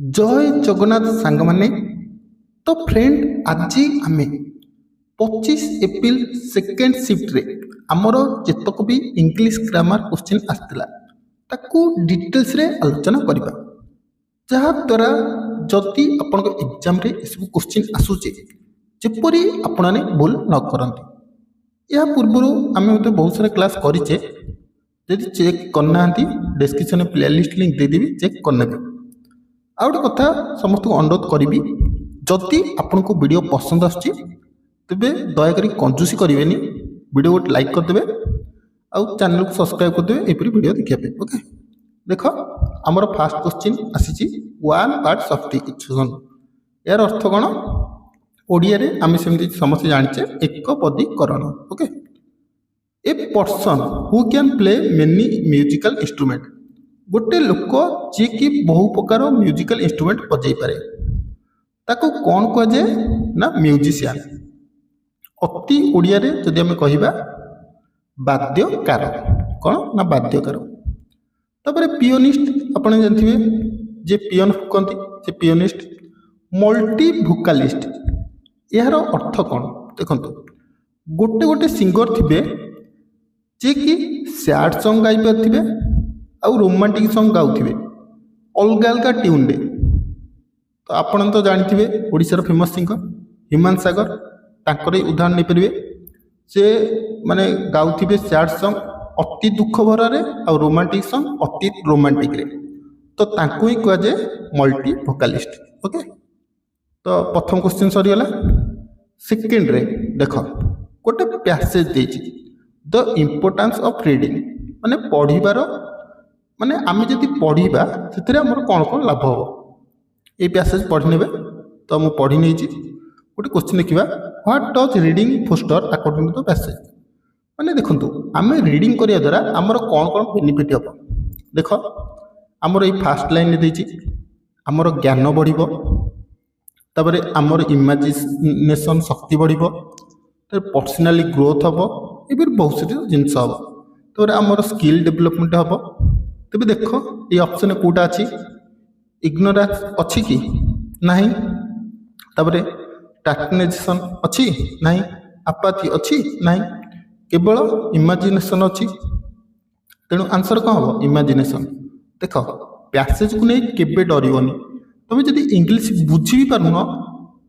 ଜୟ ଜଗନ୍ନାଥ ସାଙ୍ଗମାନେ। ତ ଫ୍ରେଣ୍ଡ, ଆଜି ଆମେ 25 ଏପ୍ରିଲ ସେକେଣ୍ଡ ସିଫ୍ଟରେ ଆମର ଯେତକ ବି ଇଂଲିଶ ଗ୍ରାମାର କ୍ୱେଶ୍ଚିନ୍ ଆସିଥିଲା ତାକୁ ଡିଟେଲ୍ସରେ ଆଲୋଚନା କରିବା, ଯାହାଦ୍ୱାରା ଯଦି ଆପଣଙ୍କ ଏକ୍ଜାମରେ ଏସବୁ କ୍ୱେଶ୍ଚିନ୍ ଆସୁଛି ଯେପରି ଆପଣମାନେ ଭୁଲ ନ କରନ୍ତି। ଏହା ପୂର୍ବରୁ ଆମେ ମଧ୍ୟ ବହୁତ ସାରା କ୍ଲାସ୍ କରିଛେ, ଯଦି ଚେକ୍ କରିନାହାନ୍ତି ଡେସ୍କ୍ରିପସନ୍ରେ ପ୍ଲେଲିଷ୍ଟ ଲିଙ୍କ୍ ଦେଇଦେବି, ଚେକ୍ କରିନେବେ। ଆଉ ଗୋଟେ କଥା ସମସ୍ତଙ୍କୁ ଅନୁରୋଧ କରିବି, ଯଦି ଆପଣଙ୍କୁ ଭିଡ଼ିଓ ପସନ୍ଦ ଆସୁଛି ତେବେ ଦୟାକରି କଞ୍ଜୁସି କରିବେନି, ଭିଡ଼ିଓ ଗୋଟେ ଲାଇକ୍ କରିଦେବେ ଆଉ ଚ୍ୟାନେଲକୁ ସବସ୍କ୍ରାଇବ୍ କରିଦେବେ ଏପରି ଭିଡ଼ିଓ ଦେଖିବା ପାଇଁ। ଓକେ, ଦେଖ ଆମର ଫାର୍ଷ୍ଟ କ୍ୱେଶ୍ଚିନ୍ ଆସିଛି ୱାନ୍ ପାର୍ଟ ସବଷ୍ଟିଟ୍ୟୁସନ୍। ଏହାର ଅର୍ଥ କ'ଣ? ଓଡ଼ିଆରେ ଆମେ ସେମିତି ସମସ୍ତେ ଜାଣିଛେ ଏକପଦୀକରଣ। Okay, a person who can play many musical instrument, ଗୋଟେ ଲୋକ ଯିଏକି ବହୁ ପ୍ରକାର ମ୍ୟୁଜିକାଲ ଇନ୍ଷ୍ଟ୍ରୁମେଣ୍ଟ ବଜାଇ ପାରେ, ତାକୁ କ'ଣ କୁହାଯାଏ ନା ମ୍ୟୁଜିସିଆନ୍। ଅତି ଓଡ଼ିଆରେ ଯଦି ଆମେ କହିବା ବାଦ୍ୟକାର। କ'ଣ ନା ବାଦ୍ୟକାର। ତାପରେ ପିଓନିଷ୍ଟ, ଆପଣ ଜାଣିଥିବେ ଯେ ପିଓନ ଫୁକନ୍ତି ସେ ପିଓନିଷ୍ଟ। ମଲ୍ଟି ଭୋକାଲିଷ୍ଟ, ଏହାର ଅର୍ଥ କ'ଣ? ଦେଖନ୍ତୁ, ଗୋଟେ ଗୋଟେ ସିଙ୍ଗର ଥିବେ ଯିଏକି ସ୍ୟାଡ୍ ସଙ୍ଗ୍ ଗାଇପାରୁଥିବେ ଆଉ ରୋମାଣ୍ଟିକ୍ ସଙ୍ଗ୍ ଗାଉଥିବେ ଅଲଗା ଅଲଗା ଟ୍ୟୁନ୍ରେ। ତ ଆପଣ ତ ଜାଣିଥିବେ ଓଡ଼ିଶାର ଫେମସ୍ ସିଙ୍ଗର ହ୍ୟୁମାନ ସାଗର, ତାଙ୍କର ଉଦାହରଣ ନେଇପାରିବେ। ସେ ମାନେ ଗାଉଥିବେ ସ୍ୟାଡ୍ ସଙ୍ଗ୍ ଅତି ଦୁଃଖ ଭରାରେ ଆଉ ରୋମାଣ୍ଟିକ୍ ସଙ୍ଗ୍ ଅତି ରୋମାଣ୍ଟିକ୍ରେ, ତ ତାଙ୍କୁ ହିଁ କୁହାଯାଏ ମଲ୍ଟି ଭୋକାଲିଷ୍ଟ। ଓକେ, ତ ପ୍ରଥମ କ୍ୱେଶ୍ଚିନ୍ ସରିଗଲା। ସେକେଣ୍ଡରେ ଦେଖ, ଗୋଟେ ପ୍ୟାସେଜ ଦେଇଛି ଦ ଇମ୍ପୋର୍ଟାନ୍ସ ଅଫ୍ ରିଡ଼ିଂ, ମାନେ ପଢ଼ିବାର, ମାନେ ଆମେ ଯଦି ପଢ଼ିବା ସେଥିରେ ଆମର କ'ଣ କ'ଣ ଲାଭ ହେବ, ଏଇ ପ୍ୟାସେଜ ପଢ଼ି ନେବେ। ତ ମୁଁ ପଢ଼ି ନେଇଛି। ଗୋଟେ କ୍ୱେଶ୍ଚିନ୍ ଦେଖିବା, what does reading poster according to the passage. ମାନେ ଦେଖନ୍ତୁ, ଆମେ ରିଡ଼ିଂ କରିବା ଦ୍ୱାରା ଆମର କ'ଣ କ'ଣ ବେନିଫିଟ୍ ହେବ। ଦେଖ, ଆମର ଏଇ ଫାର୍ଷ୍ଟ ଲାଇନ୍ରେ ଦେଇଛି ଆମର ଜ୍ଞାନ ବଢ଼ିବ, ତାପରେ ଆମର ଇମାଜିନେସନ୍ ଶକ୍ତି ବଢ଼ିବ, ତାପରେ ପର୍ସନାଲି ଗ୍ରୋଥ୍ ହେବ, ଏପରି ବହୁତ ସାରା ଜିନିଷ ହେବ। ତାପରେ ଆମର ସ୍କିଲ୍ ଡେଭଲପମେଣ୍ଟ ହେବ। ତେବେ ଦେଖ ଏଇ ଅପସନ୍ରେ କେଉଁଟା ଅଛି? ଇଗ୍ନୋରାନ୍ସ ଅଛି କି? ନାହିଁ। ତାପରେ ଟାକ୍ନେସନ୍ ଅଛି? ନାହିଁ। ଆପାଥି ଅଛି? ନାହିଁ। କେବଳ ଇମାଜିନେସନ୍ ଅଛି। ତେଣୁ ଆନ୍ସର କ'ଣ ହେବ? ଇମାଜିନେସନ୍। ଦେଖ, ପ୍ୟାସେଜକୁ ନେଇ କେବେ ଡରିବନି। ତୁମେ ଯଦି ଇଂଲିଶ ବୁଝି ବି ପାରୁନ,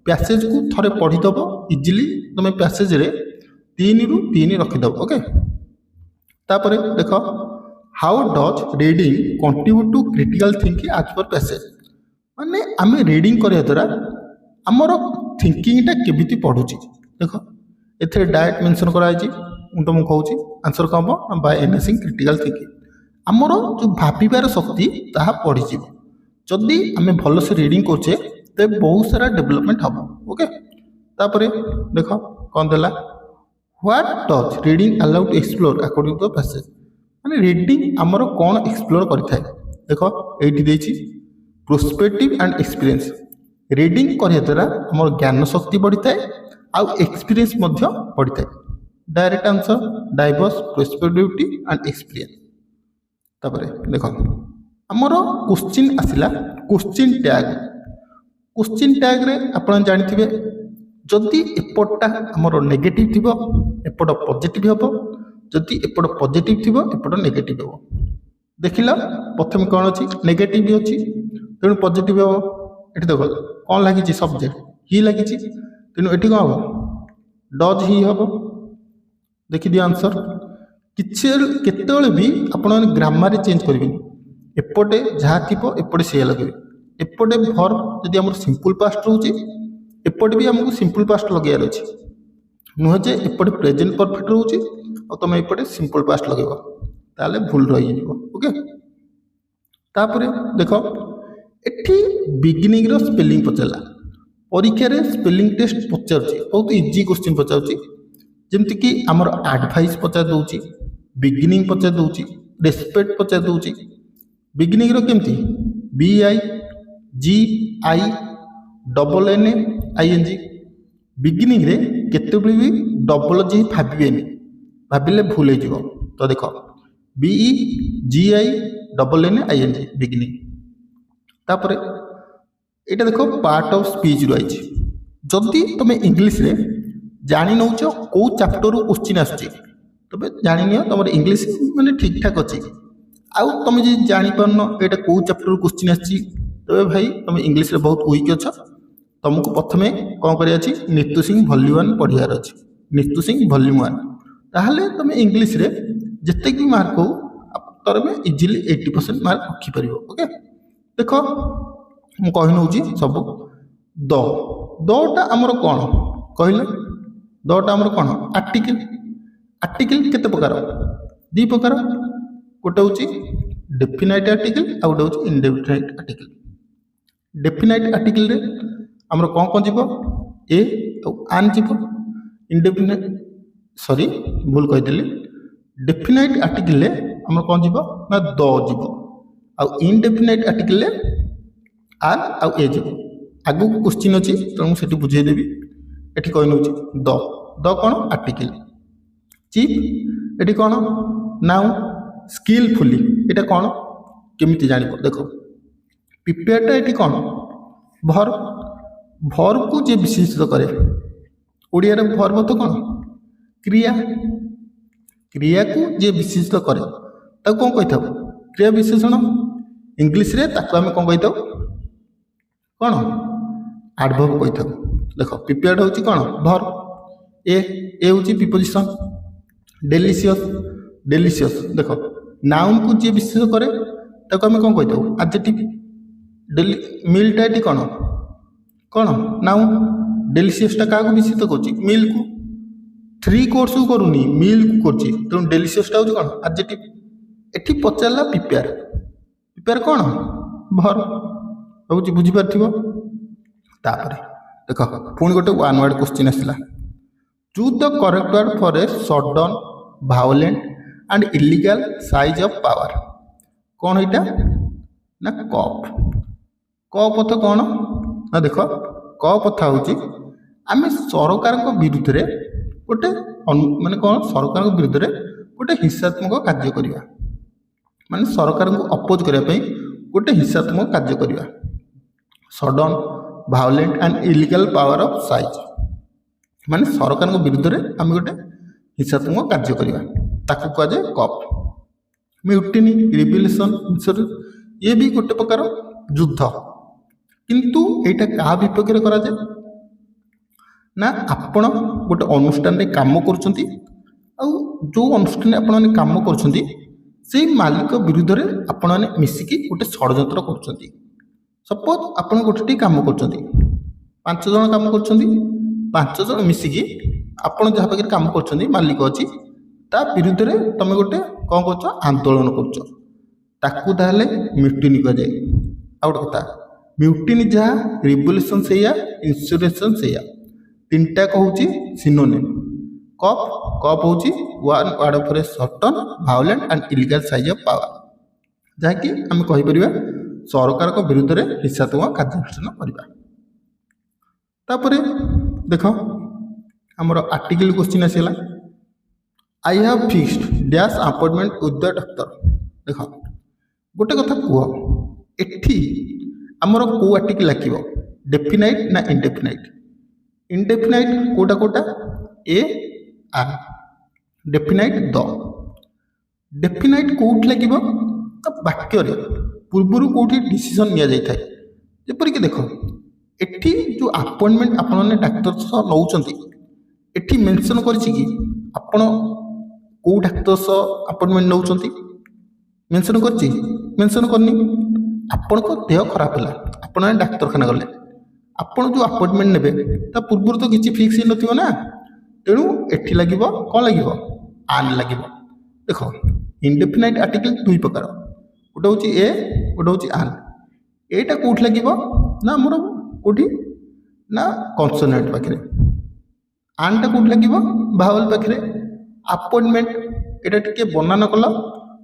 ପ୍ୟାସେଜକୁ ଥରେ ପଢ଼ିଦେବ, ଇଜିଲି ତୁମେ ପ୍ୟାସେଜରେ 3ରୁ 3 ରଖିଦେବ। ଓକେ, ତାପରେ ଦେଖ, how does reading contribute to critical thinking as per passage. ମାନେ ଆମେ ରିଡ଼ିଂ କରିବା ଦ୍ୱାରା ଆମର ଥିଙ୍କିଂଟା କେମିତି ପଢ଼ୁଛି। ଦେଖ, ଏଥିରେ ଡାଇରେକ୍ଟ ମେନସନ୍ କରାଯାଇଛି। ମୁଁ ତୁମକୁ କହୁଛି ଆନ୍ସର କ'ଣ ହେବ ନା ବାଇ ଏନହାନ୍ସିଂ କ୍ରିଟିକାଲ ଥିଙ୍କିଂ। ଆମର ଯେଉଁ ଭାବିବାର ଶକ୍ତି ତାହା ବଢ଼ିଯିବ। ଯଦି ଆମେ ଭଲସେ ରିଡ଼ିଂ କରୁଛେ ତେବେ ବହୁତ ସାରା ଡେଭଲପମେଣ୍ଟ ହେବ। ଓକେ, ତାପରେ ଦେଖ କ'ଣ ଦେଲା, what does reading allow to explore according to the passage. ମାନେ ରିଡ଼ିଂ ଆମର କ'ଣ ଏକ୍ସପ୍ଲୋର କରିଥାଏ। ଦେଖ ଏଇଠି ଦେଇଛି ପ୍ରୋସ୍ପେକ୍ଟିଭ୍ ଆଣ୍ଡ ଏକ୍ସପିରିଏନ୍ସ। ରିଡ଼ିଂ କରିବା ଦ୍ୱାରା ଆମର ଜ୍ଞାନ ଶକ୍ତି ବଢ଼ିଥାଏ ଆଉ ଏକ୍ସପିରିଏନ୍ସ ମଧ୍ୟ ବଢ଼ିଥାଏ। Direct answer diverse prospectivity and experience. ତାପରେ ଦେଖ, ଆମର କ୍ୱେଶ୍ଚିନ୍ ଆସିଲା କ୍ୱେଶ୍ଚିନ୍ ଟ୍ୟାଗ୍। କ୍ୱେଶ୍ଚିନ୍ ଟ୍ୟାଗ୍ରେ ଆପଣ ଜାଣିଥିବେ, ଯଦି ଏପଟଟା ଆମର ନେଗେଟିଭ୍ ଥିବ ଏପଟ ପଜିଟିଭ୍ ହେବ, ଯଦି ଏପଟ ପଜିଟିଭ୍ ଥିବ ଏପଟ ନେଗେଟିଭ୍ ହେବ। ଦେଖିଲ, ପ୍ରଥମେ କ'ଣ ଅଛି? ନେଗେଟିଭ୍ ଅଛି, ତେଣୁ ପଜିଟିଭ୍ ହେବ। ଏଠି ଦେଖ କ'ଣ ଲାଗିଛି? ସବଜେକ୍ଟ ହି ଲାଗିଛି, ତେଣୁ ଏଠି କ'ଣ ହେବ? ଡଜ୍ ହି ହେବ। ଦେଖିଦିଅ ଆନ୍ସର। କିଛି କେତେବେଳେ ବି ଆପଣମାନେ ଗ୍ରାମାରରେ ଚେଞ୍ଜ କରିବେନି। ଏପଟେ ଯାହା ଥିବ ଏପଟେ ସେଇଆ ଲଗାଇବେ। ଏପଟେ ଭର୍ବ ଯଦି ଆମର ସିମ୍ପଲ୍ ପାଷ୍ଟ ରହୁଛି, ଏପଟେ ବି ଆମକୁ ସିମ୍ପଲ୍ ପାଷ୍ଟ ଲଗାଇବାର ଅଛି। ନୁହେଁ ଯେ ଏପଟେ ପ୍ରେଜେଣ୍ଟ ପରଫେକ୍ଟ ରହୁଛି ଆଉ ତୁମେ ଏପଟେ ସିମ୍ପଲ୍ ପାଷ୍ଟ ଲଗାଇବ, ତାହେଲେ ଭୁଲ ରହିଯିବ। ଓକେ, ତାପରେ ଦେଖ, ଏଠି ବିଗିନିଂର ସ୍ପେଲିଂ ପଚାରିଲା। ପରୀକ୍ଷାରେ ସ୍ପେଲିଂ ଟେଷ୍ଟ ପଚାରୁଛି, ବହୁତ ଇଜି କ୍ୱେଶ୍ଚିନ୍ ପଚାରୁଛି। ଯେମିତିକି ଆମର ଆଡ଼ଭାଇସ୍ ପଚାରି ଦେଉଛି, ବିଗିନିଂ ପଚାରି ଦେଉଛି, ରେସ୍ପେକ୍ଟ ପଚାରି ଦେଉଛି। ବିଗିନିଂର କେମିତି? BIGINNING। ବିଗିନିଂରେ କେତେବେଳେ ବି ଡବଲ ଜି ଭାବିବେନି, ଭାବିଲେ ଭୁଲ ହେଇଯିବ। ତ ଦେଖ BEGINNING ବିଗିନିଂ। ତାପରେ এটা দেখ পার্ট অফ স্পিচ রয়েছে। যদি তুমি ইংলিশে জানি নৌছ কেউ চ্ୟାପ୍ଟରରୁ କୋଶ୍ଚିନ୍ ଆସୁଛି তবে ଜାଣିନିଅ ତମର ଇଂଲିଶ ମାନେ ଠିକଠାକ ଅଛି। ଆଉ ତମେ ଯଦି ଜାଣିପାରୁନ ଏଇଟା କେଉଁ ଚ୍ୟାପ୍ଟରରୁ କୋଶ୍ଚିନ୍ ଆସିଛି ତେବେ ଭାଇ ତମେ ଇଂଲିଶରେ ବହୁତ ୱିକ୍ ଅଛ। ତମକୁ ପ୍ରଥମେ କ'ଣ କରିବାର ଅଛି, ନିତୁ ସିଂ ଭଲ୍ୟୁମ୍ 1 ପଢ଼ିବାର ଅଛି। ନିତୁ ସିଂ ଭଲ୍ୟୁମ୍ 1 ତାହେଲେ ତମେ ଇଂଲିଶରେ ଯେତିକି ମାର୍କ ହଉ ତମେ ଇଜିଲି 80% ମାର୍କ ରଖିପାରିବ। ଓକେ, ଦେଖ ମୁଁ କହି ନେଉଛି ସବୁ। ଦଟା ଆମର କ'ଣ କହିଲେ? ଦଟା ଆମର କ'ଣ? ଆର୍ଟିକିଲ୍। ଆର୍ଟିକିଲ୍ କେତେ ପ୍ରକାର? ଦୁଇ ପ୍ରକାର। ଗୋଟେ ହେଉଛି ଡେଫିନାଇଟ୍ ଆର୍ଟିକିଲ୍, ଆଉ ଗୋଟେ ହେଉଛି ଇନଡେଫିନାଇଟ୍ ଆର୍ଟିକିଲ୍। ଡେଫିନାଇଟ୍ ଆର୍ଟିକିଲ୍ରେ ଆମର କ'ଣ କ'ଣ ଯିବ? ଏ ଆଉ ଆନ୍ ଯିବ। ଇନଡେଫିନାଇଟ୍ ଭୁଲ କହିଦେଲି। ଡେଫିନାଇଟ୍ ଆର୍ଟିକିଲ୍ରେ ଆମର କ'ଣ ଯିବ ନା ଦ ଯିବ। ଆଉ ଇନଡେଫିନାଇଟ୍ ଆର୍ଟିକିଲ୍ରେ ଆନ୍ ଆଉ ଏ ଯିବ। ଆଗକୁ କୋଶ୍ଚିନ୍ ଅଛି ତେଣୁ ମୁଁ ସେଠି ବୁଝେଇଦେବି। ଏଠି କହି ନେଉଛି ଦ କ'ଣ? ଆର୍ଟିକିଲ୍। ଚିପ୍ ଏଠି କ'ଣ? ନାଉନ୍। ସ୍କିଲଫୁଲି ଏଇଟା କ'ଣ କେମିତି ଜାଣିବ? ଦେଖ ପ୍ରିପେୟାରଟା ଏଠି କ'ଣ? ଭର୍ବ। ଭର୍ବକୁ ଯିଏ ବିଶେଷିତ କରେ, ଓଡ଼ିଆରେ ଭର୍ବ ତ କ'ଣ? କ୍ରିୟା। କ୍ରିୟାକୁ ଯିଏ ବିଶେଷିତ କରେ ତାକୁ କ'ଣ କହିଥାଉ? କ୍ରିୟା ବିଶେଷଣ। ଇଂଲିଶରେ ତାକୁ ଆମେ କ'ଣ କହିଥାଉ? କ'ଣ? ଆଡ଼ଭର୍ବ କହିଥାଉ। ଦେଖ ପ୍ରିପେୟାର୍ଡ ହେଉଛି କ'ଣ? ଭର୍ବ। ଏ ହେଉଛି ପ୍ରିପୋଜିସନ୍। ଡେଲିସିୟସ୍। ଡେଲିସିୟସ୍ ଦେଖ ନାଉନ୍କୁ ଯିଏ ବିଶେଷ କରେ ତାକୁ ଆମେ କ'ଣ କହିଥାଉ? ଆଡଜେକ୍ଟିଭ୍। ମିଲ୍ଟା ଏଠି କ'ଣ? କ'ଣ? ନାଉନ୍। ଡେଲିସିୟସ୍ଟା କାହାକୁ ବିଶେଷିତ କରୁଛି? ମିଲ୍କୁ। 3 କୋର୍ସକୁ କରୁନି, ମିଲ୍କୁ କରୁଛି। ତେଣୁ ଡେଲିସିୟସ୍ଟା ହେଉଛି କ'ଣ? ଆଡଜେକ୍ଟିଭ୍। ଏଠି ପଚାରିଲା ପ୍ରିପେୟାର। ପ୍ରିପେୟାର କ'ଣ? ଭର୍ବ। ଭାବୁଛି ବୁଝିପାରିଥିବ। ତାପରେ ଦେଖ ପୁଣି ଗୋଟେ ୱାନ୍ ୱାର୍ଡ଼ କୋଶ୍ଚିନ୍ ଆସିଲା। Choose the correct word for a sudden violent and illegal seize of power. କ'ଣ ଏଇଟା? ନା କପ୍। କପ୍ ଅର୍ଥ କ'ଣ? ନା ଦେଖ କପ୍ ଅର୍ଥ ହେଉଛି ଆମେ ସରକାରଙ୍କ ବିରୁଦ୍ଧରେ ଗୋଟେ ମାନେ କ'ଣ? ସରକାରଙ୍କ ବିରୁଦ୍ଧରେ ଗୋଟେ ହିଂସାତ୍ମକ କାର୍ଯ୍ୟ କରିବା, ମାନେ ସରକାରଙ୍କୁ ଅପୋଜ୍ କରିବା ପାଇଁ ଗୋଟେ ହିଂସାତ୍ମକ କାର୍ଯ୍ୟ କରିବା। Sudden violent and illegal power of seize ମାନେ ସରକାରଙ୍କ ବିରୁଦ୍ଧରେ ଆମେ ଗୋଟେ ହିଂସାତ୍ମକ କାର୍ଯ୍ୟ କରିବା, ତାକୁ କୁହାଯାଏ କପ୍। ମ୍ୟୁଟିନି, ରିବେଲିସନ୍, ଇଏ ବି ଗୋଟେ ପ୍ରକାର ଯୁଦ୍ଧ। କିନ୍ତୁ ଏଇଟା କାହା ବିପକ୍ଷରେ କରାଯାଏ? ନା ଆପଣ ଗୋଟେ ଅନୁଷ୍ଠାନରେ କାମ କରୁଛନ୍ତି, ଆଉ ଯେଉଁ ଅନୁଷ୍ଠାନରେ ଆପଣମାନେ କାମ କରୁଛନ୍ତି ସେଇ ମାଲିକ ବିରୁଦ୍ଧରେ ଆପଣମାନେ ମିଶିକି ଗୋଟେ ଷଡ଼ଯନ୍ତ୍ର କରୁଛନ୍ତି। ସପୋଜ୍ ଆପଣ ଗୋଟେଟି କାମ କରୁଛନ୍ତି, 5 ଜଣ କାମ କରୁଛନ୍ତି। 5 ଜଣ ମିଶିକି ଆପଣ ଯାହା ପାଖରେ କାମ କରୁଛନ୍ତି ମାଲିକ ଅଛି ତା ବିରୁଦ୍ଧରେ ତୁମେ ଗୋଟେ କ'ଣ କରୁଛ? ଆନ୍ଦୋଳନ କରୁଛ। ତାକୁ ତାହେଲେ ମ୍ୟୁଟିନି କୁହାଯାଏ। ଆଉ ଗୋଟେ କଥା, ମ୍ୟୁଟିନି ଯାହା, ରିଭଲ୍ୟୁସନ୍ ସେଇଆ, ଇନ୍ସରେକ୍ସନ୍ ସେଇଆ। ତିନିଟା କହୁଛି ସିନୋନିମ୍। କପ୍ ହେଉଛି one word for a sudden violent and illegal seize of power, ଯାହାକି ଆମେ କହିପାରିବା ସରକାରଙ୍କ ବିରୁଦ୍ଧରେ ହିଂସାତ୍ମକ କାର୍ଯ୍ୟାନୁଷ୍ଠାନ କରିବା। ତାପରେ ଦେଖ ଆମର ଆର୍ଟିକିଲ୍ କୋଶ୍ଚିନ୍ ଆସିଲା। I have fixed dash appointment with the doctor. ଦେଖ ଗୋଟେ କଥା କୁହ, ଏଠି ଆମର କେଉଁ ଆର୍ଟିକିଲ୍ ଲାଗିବ? ଡେଫିନାଇଟ୍ ନା ଇନଡେଫିନାଇଟ୍? ଇନଡେଫିନାଇଟ୍ କେଉଁଟା? ଏ ଆର୍। ଡେଫିନାଇଟ୍ ଦ। ଡେଫିନାଇଟ୍ କେଉଁଠି ଲାଗିବ? ବାକ୍ୟରେ ପୂର୍ବରୁ କେଉଁଠି ଡିସିସନ୍ ନିଆଯାଇଥାଏ। ଯେପରିକି ଦେଖ ଏଠି ଯେଉଁ ଆପଏଣ୍ଟମେଣ୍ଟ ଆପଣମାନେ ଡାକ୍ତର ସହ ନେଉଛନ୍ତି, ଏଠି ମେନସନ୍ କରିଛି କି ଆପଣ କେଉଁ ଡାକ୍ତର ସହ ଆପଏଣ୍ଟମେଣ୍ଟ ନେଉଛନ୍ତି? ମେନସନ୍ କରିଛି? ମେନସନ୍ କରିନି। ଆପଣଙ୍କ ଦେହ ଖରାପ ହେଲା, ଆପଣମାନେ ଡାକ୍ତରଖାନା ଗଲେ, ଆପଣ ଯେଉଁ ଆପଏଣ୍ଟମେଣ୍ଟ ନେବେ ତା ପୂର୍ବରୁ ତ କିଛି ଫିକ୍ସ ହେଇନଥିବ ନା। ତେଣୁ ଏଠି ଲାଗିବ କ'ଣ ଲାଗିବ? ଆନ୍ ଲାଗିବ। ଦେଖ ଇନଡେଫିନାଇଟ୍ ଆର୍ଟିକିଲ୍ ଦୁଇ ପ୍ରକାର, ଗୋଟେ ହେଉଛି ଏ, ଗୋଟେ ହେଉଛି ଆନ୍। ଏଇଟା କେଉଁଠି ଲାଗିବ? ନା ଆମର କେଉଁଠି? ନା କନସୋନେଣ୍ଟ ପାଖରେ। ଆନ୍ଟା କେଉଁଠି ଲାଗିବ? ଭାୱେଲ୍ ପାଖରେ। ଆପଏଣ୍ଟମେଣ୍ଟ ଏଇଟା ଟିକେ ବନାନ କଲ,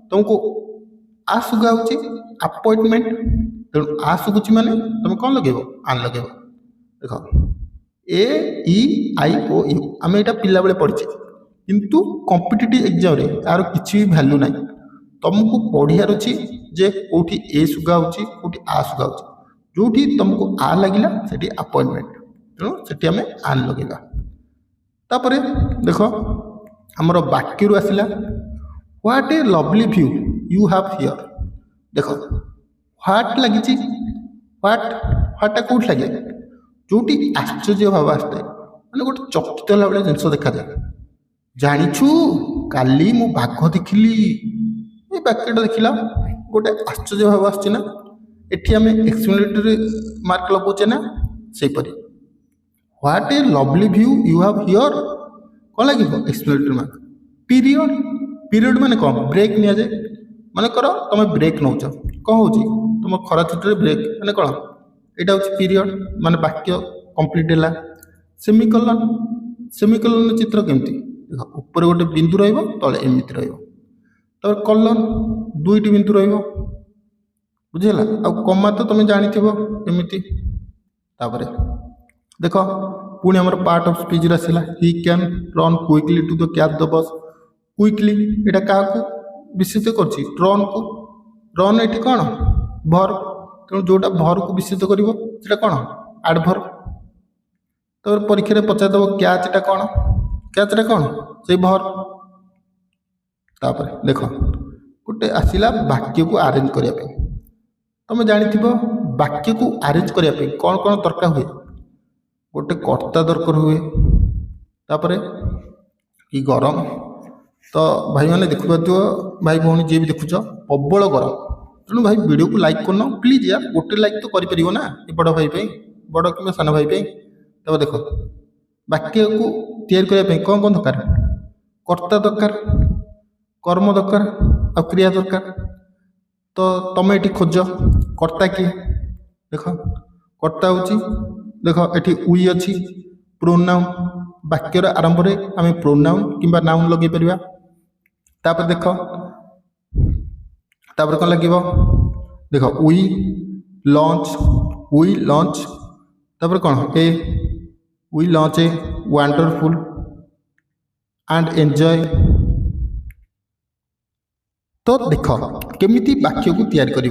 ତୁମକୁ ଆ ଶୁଗା ହେଉଛି ଆପଏଣ୍ଟମେଣ୍ଟ, ତେଣୁ ଆ ଶୁଭୁଛି ମାନେ ତୁମେ କ'ଣ ଲଗେଇବ? ଆନ୍ ଲଗେଇବ। ଦେଖ ଏ ଇ ଆଇ ଓ ୟୁ ଆମେ ଏଇଟା ପିଲାବେଳେ ପଢ଼ିଛେ, କିନ୍ତୁ କମ୍ପିଟିଟିଭ୍ ଏକ୍ଜାମ୍ରେ ତା'ର କିଛି ବି ଭ୍ୟାଲ୍ୟୁ ନାହିଁ। ତୁମକୁ ପଢ଼ିବାର ଅଛି ଯେ କେଉଁଠି ଏ ଶୁଗା ହେଉଛି, କେଉଁଠି ଆ ଶୁଗା ହେଉଛି। जोठी तुमको आ लगिला सेठी अपॉइंटमेंट तेणु सेठी आम आन लगेगा तापर देख आमर वाक्य आसला what a lovely view you have here देख व्हाट लगी व्हाट व्हाटा कौट लगे जोटी आश्चर्य भाव आसता मैंने गोटे चकित होला भाई जिन देखा जाए जाचु काली मु बाघ देखिली ये वाक्यटा देखला गोटे आश्चर्य भाव आसना एटी आम एक्सप्लेनेटरी मार्क लगौचे ना सेपरी what a lovely view you have here कौन लगे एक्सप्लेनेटरी मार्क पीरियड पीरियड माने कौन ब्रेक नि जाए मन कर तुम ब्रेक नौ कौन हो तुम खरा छुट्टी ब्रेक माने कौन यहाँ हूँ पीरियड माने वाक्य कंप्लीट है सेमिकोलन सेमिकोलन चित्र केमती ऊपर गोटे बिंदु रले एमती रहा कलन दुईटी बिंदु रुझेगा आ कमा तो तुम जानी एमती देख पुणी आम पार्ट ऑफ स्पीच आसला he can run quickly to the catch the bus quickly यहाँ क्या विशेष कर रन को रन ये कौन भर तेणु जोटा भर को विशेष कर कौन एडभर तो परीक्षा पचारदेव कैचटा कौन कैचटा कौन से भर तापर देख गोटे आसला वाक्य को आरेंज करने तुम जानी वाक्य को आरेंज करने कौन कौन दरकार हुए गोटे कर्ता दरकार हुए तापर कि गरम तो भाई मैंने देखुपार भाई भौणी जी भी देखुच प्रबल गरम तेणु भाई वीडियो को लाइक करना प्लीज यार गोटे लाइक तो कर ना बड़ भाई बड़ कि सान भाई तब देख वाक्य को तैयारी करने कौन कौन दरकार कर्ता दरकार कर्म दरकार आ क्रिया दरकार तो तुम ये खोज कर्ता किए देख कर्ता हूँ देख ये उई अच्छी प्रोनाउन वाक्यर आरंभ में आम प्रोनाउन कि नाउन लगे पार तापर देख तापर कौन लगे देख उई लॉन्च तापर कौन A V launch a wonderful and enjoy तो देख केमिति वाक्य को तैयारी कर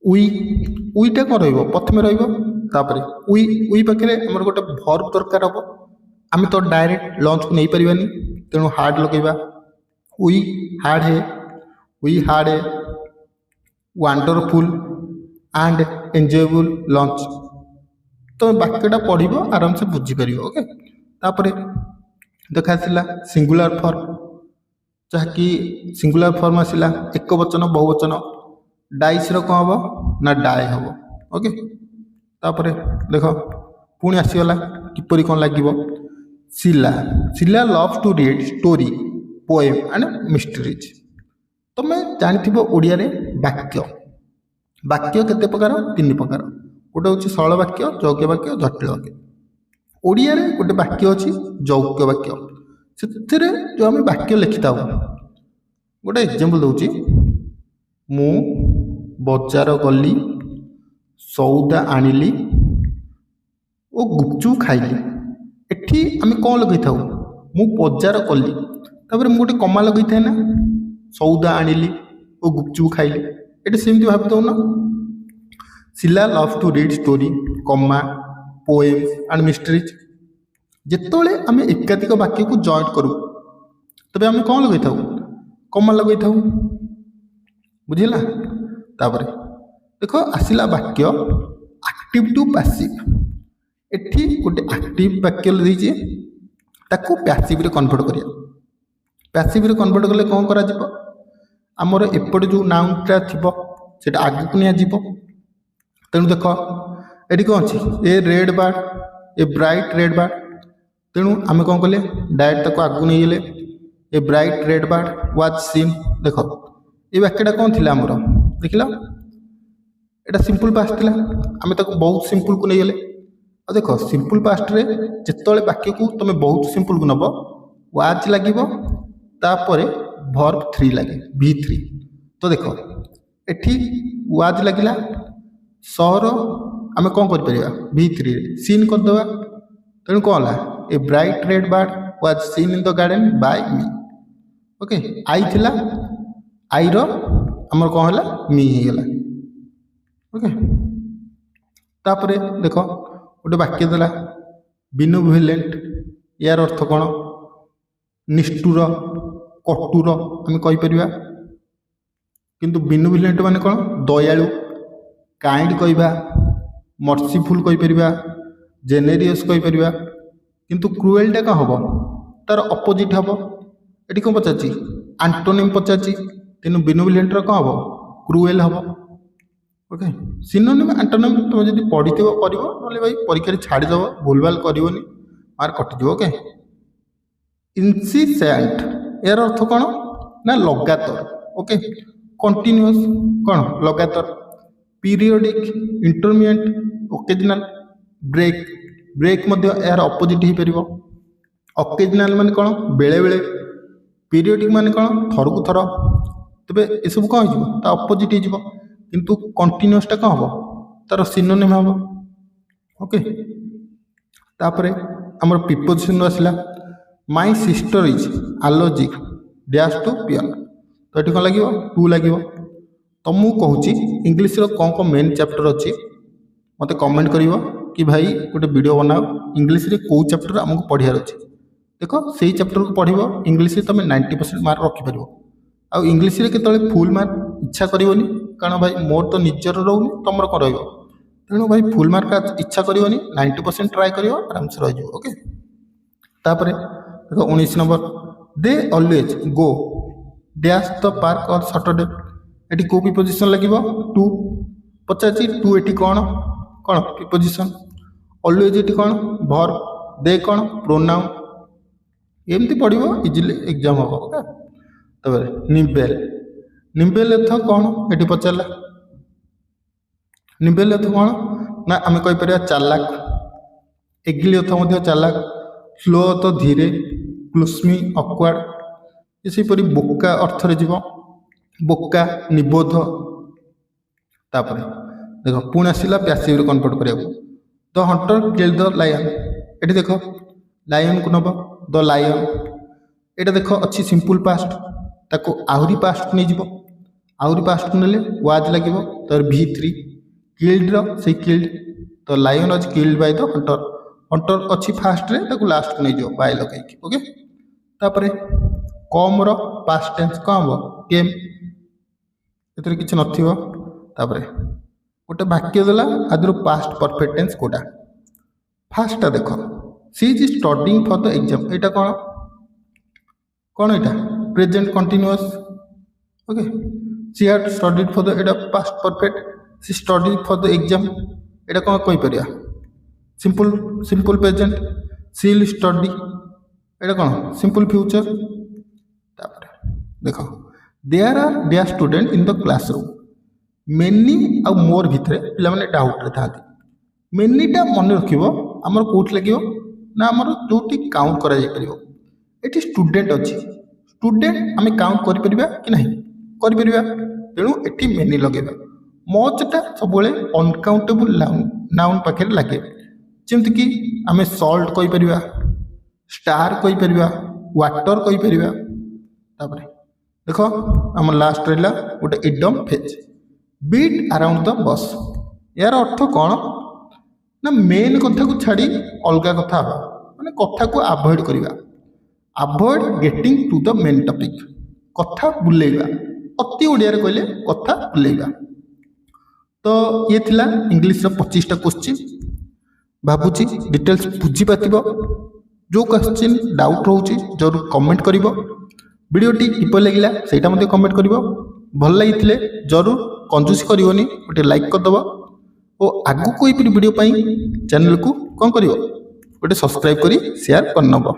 उईटा कौन रथम रपर उई पाखे आम गोटे भर्ब दरकार हम आम तो डायरेक्ट लॉन्च को नहीं पारानी तेणु हार्ड लगेगा उई हार्ड है वंडरफुल एंड एंजॉयबल लॉन्च तो वाक्यटा पढ़ आराम से बुझीपर ओके तापर देखा सिंगुलर फॉर्म जहाँकि सिंगुलर फॉर्म आसला एक वचन बहुवचन डाइस कौन हम ना डाए हम ओके तापर देख पुणी आसीगला किपरि कौन लगे सिला loves to read story poem and mysteries तुम जानी ओडिया रे वाक्य वाक्य केते प्रकार तीन प्रकार गोटे हूँ सरल वाक्य यौगिक वाक्य जटिल वाक्य ओडिया रे गोटे वाक्य अच्छी यौगिक वाक्य से जो आम वाक्य लिखि था गोटे एग्जांपल दूची मु बजार गली सौदा आनिली ओ गुपचुप खाइली एठी आम कौन लगे था मु बजार कली तापर मु गोटे कमा लगे था ना सौदा आनिली ओ गुपचुप खाइली ये सेमती भाव दो ना सिला लव टू रीड स्टोरी कमा पोएम्स एंड मिस्ट्रीज जिते आम एकाधिक वाक्य को जॉइंट करूँ तबे आम कौन लगे था कमा लगे था बुझेगा तापर देख आसला वाक्य एक्टिव टू पैसिव एठी गोटे एक्टिव वाक्य देती ताकू पैसिव कन्वर्ट करिया पैसिव कन्वर्ट कले कौन करा जिवो आमर एपटे जो नाउनटा थिबो सेटा आगु को निया जिवो तेणु देख ये कौन अच्छी a red bird a bright red bird तेणु आम कौन कले डायरेक्ट ताको आगु नहीं गले a bright red bird was seen देख ये वाक्यटा कौन थी आमर देखला एटा सिंपल पास्ट थी आम ताको बहुत सिंपल को नहीं गले और देख सिंपल पास्ट रे जिते वाक्य को तुम बहुत सिंपल को नब वाज लगे तापर भर्ब 3 लगे V3 तो देख एठी वाज लगिला सहर आम कौन कर V3 सीन करदे तेणु कौन है a bright red bird was seen in the garden by me okay आई थिला आई रो हमर कौन है मी हो गला ओके तापरे देख गोटे वाक्य देला बिनोभेलेंट, यार अर्थ कौन? निष्ठुर कटुर आम कहीपर, किंतु बिनोभेलेंट माने कौन? दयालु, काइंड कहवा, मर्सीफुल कहीपर, जेनेरियस कहीपर, किंतु क्रुएलटा कौन हम? तार अपोजिट हम। ये कौन पचार? आंटोनिम पचार। तेणु बिनोभेलेंट कौन हम? क्रुएल हम। ओके, सिनोनिम आंटोनिम तुम जब पढ़ी कर भाई परीक्षा छाड़ीदेव, भूलभाल करनी, मार्क कटिज। ओके, इनसिसेंट यार अर्थ कौन ना? लगातार। ओके, कंटिन्यूअस कौन? लगातार। Periodic, intermediate, occasional, break. Break यार अपोजिट हो पार। ओकेजनाल माने कौन? बेले बेले। पीरियोडिक माने कौन? थर को थर। तेरे ये सब कौन हो? अपोजिट हो, किंतु कंटिन्यूअसटा कौन हम? तार सिनोनिम हम। ओके, तापर आमर प्रिपोजिशन आसला my sister is allergic dash to पियन। तो ये कौन लगे? टू लगे। तो मुझे कहूँ इंग्लीश कौन कौन मेन चैप्टर अच्छी मत कमेंट कर कि भाई गोटे वीडियो बनाओ इंग्लीश रे कौ चैप्टर आमको पढ़ार अच्छे। देख से चैप्टर को पढ़ इंग्लीश तुम 90% मार्क रखिपर। आउ इंग्लीश रे केतले फुल मार्क इच्छा करनी, कारण भाई मोर तो निजर रोनी, तुम कौन रही। तेणु भाई फुल मार्क इच्छा करनी, 90% ट्राए कर आराम से रही। ओके, तापर देखो 19 number they always go dash the park और सैटरडे। ये कौ प्रिपोजिशन लगे? टू। पचार टू ये कौन कौन प्रिपोजिशन? ऑलवेज ये कौन? वर्ब। दे कौन? प्रोनाउन। एमती पढ़ो इजिली एग्जाम हम। ओके, तब निम्बेल। निम्बेल अर्थ कौन? ये पचारा निम्बेल अर्थ कौन ना? आम कहीपर चालाक। एग्ली अर्थ चालाक। स्लो अर्थ धीरे। क्लुस्मी अक्वार्ड। इसेपरी बोका अर्थ रे जीव, बोका निबोध। तापर देख पुणी आसला पैसिव कन्वर्ट करा। The hunter kill the lion. ये देख लायन को नब द लायन। ये देख अच्छी सिंपल पास्ट, ताको आहरी पास्ट नहीं जीव। आहरी पास्ट को नेले वाज लगे तर V3। किल्ड से किल्ड, तो लायन आज killed by the Hunter. Hunter अच्छी फास्ट रे, ताको लास्ट को नहीं जीव बाय लगे। ओके, तापर कम रो पास्ट टेंस कौन हम? केम। ये किसी नथिबो। तापर गोटे वाक्य देला आदर पास्ट परफेक्ट टेंस कोटा? फास्टा देख she is studying for the exam. यहाँ कौन कौन? यहाँ present continuous. Okay, she had studied for the, यहाँ past perfect. She studied for the exam, यहाँ कौन कहीपर? Simple simple present. She will study, यहाँ कौन? Simple future. देख there are dash student in the classroom. Many uh more भितर पे doubt रे था। मेनीटा मन रख आमर कौट लगे ना? आमर जो काउंट कर ये स्टूडेंट अच्छी, स्टूडेंट आम काउंट कर ना? तेणु ये मेनी लगे। मचटा सब अनकाउंटेबल नाउन पाखे लगे, जमीक आम सल्ट कहीपर, स्टार कहीपर, वाटर कहीपर। तापर देख आम लास्ट रहा गोटे idiom phrase beat around the bush. यार अर्थ कौन ना? मेन कथा को छाड़ी अलग कथा माने कथा को अवॉइड करवा। Avoid getting to the main topic. कथा बुलेगा, अति ओडिया कहले कथा बुलेगा। तो ये थिला इंग्लिश 25टा क्वेश्चन। भावुची डिटेल्स बुझी पातिबो। जो क्वेश्चन डाउट रोचे जरूर कमेंट करिवो। वीडियोटी किपरि लगिला सेटा मते कमेंट करिवो। भल लागिथिले जरूर कंजूसी करिवोनी, गोटे लाइक करदबो। और आगु कोई वीडियो पाई चैनल को कौन करिवो? गोटे सब्सक्राइब करी शेयर करनबो।